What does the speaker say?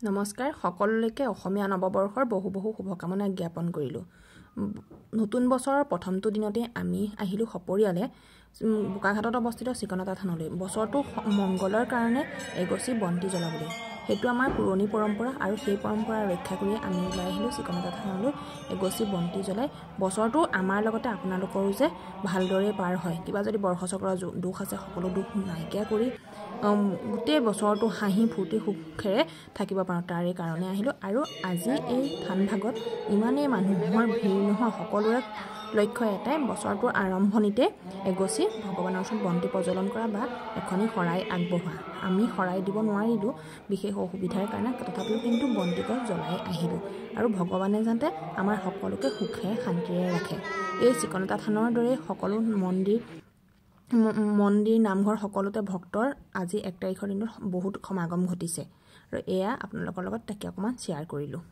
নমস্কাৰ সকলোলৈকে অসমীয়া নৱবৰ্ষৰ বহু শুভকামনা জ্ঞাপন কৰিলোঁ। নতুন বছৰৰ প্ৰথমটো দিনতে আমি আহিলোঁ সপৰিয়ালে বোকাঘাটত অৱস্থিত চিকনতা থানলৈ বছৰটো মংগলৰ কাৰণে এগছি বন্তি জ্বলাবলৈ। সেইটো আমাৰ পুৰণি পৰম্পৰা আৰু সেই পৰম্পৰা ৰক্ষা কৰি আমি ওলাই আহিলোঁ চিকনতা থানলৈ এগছি বন্তি জ্বলাই বছৰটো আমাৰ লগতে আপোনালোকৰো যে ভালদৰে পাৰ হয়, কিবা যদি বৰ্ষচক্ৰৰ দুখ আছে সকলো দুখ নাইকিয়া কৰি গোটেই বছৰটো হাঁহি ফূৰ্তি সুখেৰে থাকিব পাৰোঁ তাৰে কাৰণে আহিলোঁ। আৰু আজি এই থানভাগত ইমানেই মানুহৰ ভিৰ নহয়, সকলোৰে লক্ষ্য এটাই বছৰটোৰ আৰম্ভণিতে এগছি ভগৱানৰ ওচৰত বন্তি প্ৰজ্বলন কৰা বা এখনি শৰাই আগবঢ়োৱা। আমি শৰাই দিব নোৱাৰিলোঁ বিশেষ অসুবিধাৰ কাৰণে, তথাপিও কিন্তু বন্তিগছ জ্বলাই আহিলোঁ আৰু ভগৱানে যাতে আমাৰ সকলোকে সুখে শান্তিৰে ৰাখে। এই চিকনতা থানৰ দৰে সকলো মন্দিৰ নামঘৰ সকলোতে ভক্তৰ আজি 1 তাৰিখৰ দিনত বহুত সমাগম ঘটিছে আৰু এয়া আপোনালোকৰ লগত তাকে অকণমান শ্বেয়াৰ কৰিলোঁ।